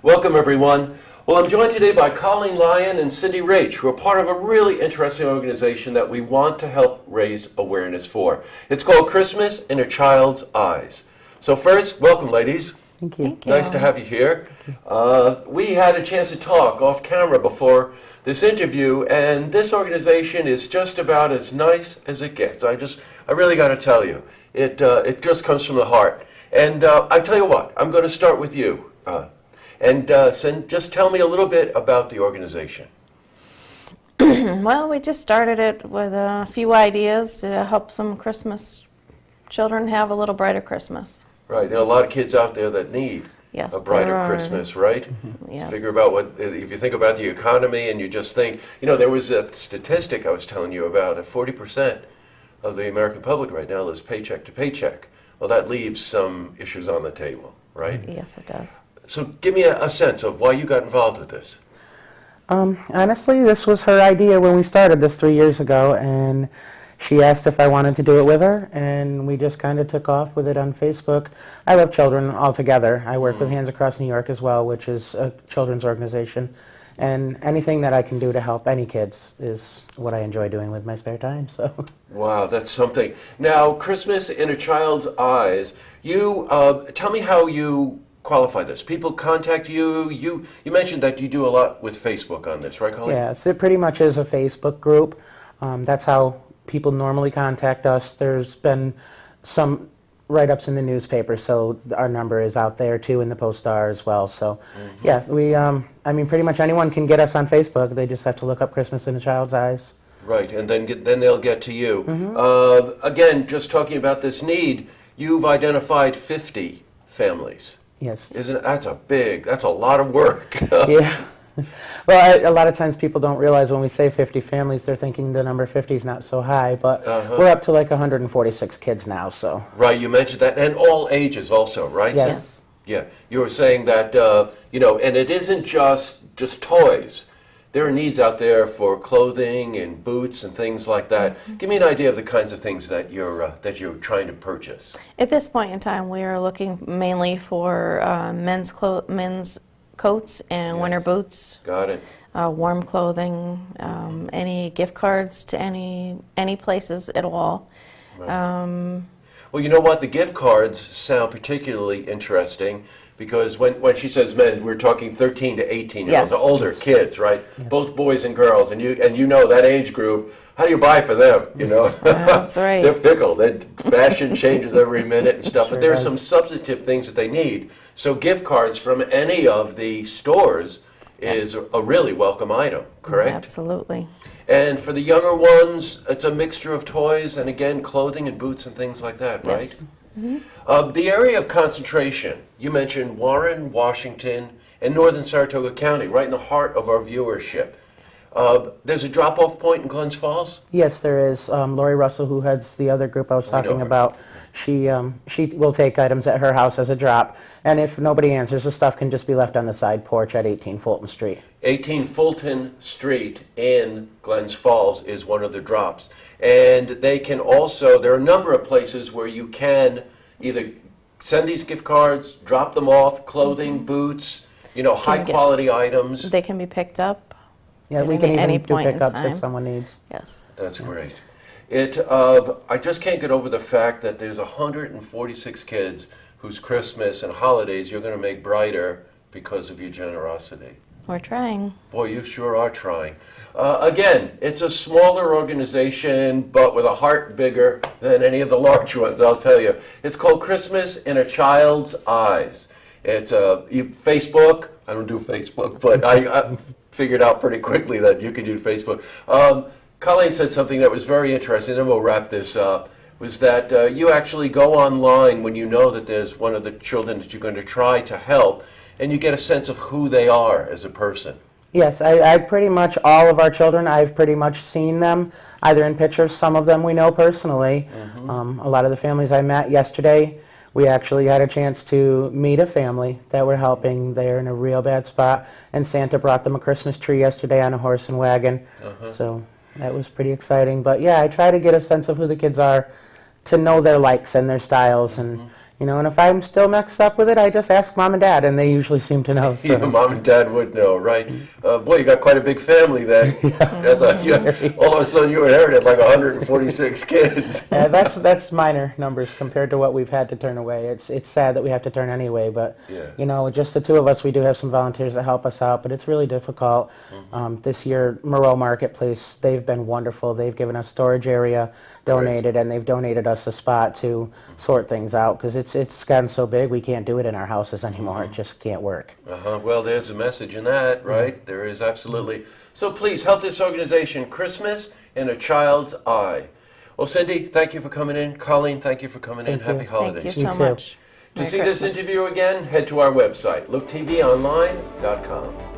Welcome, everyone. Well, I'm joined today by Colleen Lyon and Cindy Rach, who are part of a really interesting organization that we want to help raise awareness for. It's called Christmas in a Child's Eyes. So first, welcome, ladies. Thank you. Thank you. Nice to have you here. We had a chance to talk off camera before this interview, and this organization is just about as nice as it gets. I really got to tell you, it just comes from the heart. And I tell you what, I'm going to start with you. Just tell me a little bit about the organization. Well, we just started it with a few ideas to help some Christmas children have a little brighter Christmas. Right, there are a lot of kids out there that need Yes, a brighter there are. Christmas, right? Yes. Figure about if you think about the economy and you just think, there was a statistic I was telling you about, 40% of the American public right now lives paycheck to paycheck. Well, that leaves some issues on the table, right? Yes, it does. So give me a sense of why you got involved with this. Honestly, this was her idea when we started this 3 years ago, and she asked if I wanted to do it with her, and we just kind of took off with it on Facebook. I love children altogether. I work with Hands Across New York as well, which is a children's organization, and anything that I can do to help any kids is what I enjoy doing with my spare time. So. Wow, that's something. Now, Christmas in a Child's Eyes, you tell me how you qualify this. People contact you. You mentioned that you do a lot with Facebook on this, right, Colleen? Yes, it pretty much is a Facebook group. That's how people normally contact us. There's been some write-ups in the newspaper, so our number is out there too in the Post-Star as well. So, yeah, pretty much anyone can get us on Facebook. They just have to look up Christmas in a Child's Eyes. Right, and then they'll get to you. Again, just talking about this need, you've identified 50 families. Yes. That's a lot of work. Yeah. Well, a lot of times people don't realize when we say 50 families, they're thinking the number 50 is not so high, but we're up to like 146 kids now, so. Right, you mentioned that, and all ages also, right? Yes. Yeah, you were saying that, and it isn't just toys. There are needs out there for clothing and boots and things like that. Give me an idea of the kinds of things that you're trying to purchase. At this point in time, we are looking mainly for men's coats and winter boots. Got it. Warm clothing, any gift cards to any places at all. Right. Well, you know what? The gift cards sound particularly interesting because when she says men, we're talking 13 to 18-year-olds, Yes. older kids, right? Yes. Both boys and girls, and you know that age group. How do you buy for them? That's right. They're fickle. Fashion changes every minute and stuff, Sure but there are does. some substantive things that they need. So gift cards from any of the stores is a really welcome item, correct? Absolutely. And for the younger ones, it's a mixture of toys and, again, clothing and boots and things like that, right? Yes. The area of concentration, you mentioned Warren, Washington, and northern Saratoga County, right in the heart of our viewership. There's a drop-off point in Glens Falls? Yes, there is. Lori Russell, who heads the other group I was talking about, she will take items at her house as a drop, and if nobody answers, the stuff can just be left on the side porch at 18 Fulton Street. 18 Fulton Street in Glens Falls is one of the drops. And they can also, there are a number of places where you can either send these gift cards, drop them off, clothing, boots, high-quality items. They can be picked up. Yeah, we at can any even do point in pickups time. if someone needs. Yes. That's great. I just can't get over the fact that there's 146 kids whose Christmas and holidays you're going to make brighter because of your generosity. We're trying. Boy, you sure are trying. Again, it's a smaller organization, but with a heart bigger than any of the large ones, I'll tell you. It's called Christmas in a Child's Eyes. It's Facebook. I don't do Facebook, but I figured out pretty quickly that you could do Facebook. Colleen said something that was very interesting, and we'll wrap this up, was that you actually go online when you know that there's one of the children that you're going to try to help, and you get a sense of who they are as a person. Yes, I pretty much, all of our children, I've pretty much seen them, either in pictures, some of them we know personally. A lot of the families I met yesterday, we actually had a chance to meet a family that we're helping. They're in a real bad spot, and Santa brought them a Christmas tree yesterday on a horse and wagon. So that was pretty exciting. But yeah, I try to get a sense of who the kids are to know their likes and their styles, and you know, and if I'm still mixed up with it, I just ask mom and dad, and they usually seem to know. So. Yeah, mom and dad would know, right? Boy, you got quite a big family then. All of a sudden you inherited like 146 kids. Yeah, that's minor numbers compared to what we've had to turn away. It's sad that we have to turn anyway, but Yeah. you know, just the two of us, we do have some volunteers that help us out, but it's really difficult. This year, Moreau Marketplace, they've been wonderful. They've given us storage area, donated, and they've donated us a spot to sort things out, because it's gotten so big we can't do it in our houses anymore. It just can't work. Well, there's a message in that, right? There is absolutely. So please help this organization, Christmas in a Child's Eye. Well, Cindy, thank you for coming in. Colleen, thank you for coming in. Thank you. Happy holidays. Thank you so too. much. To Merry see Christmas. this interview again, head to our website, looktvonline.com.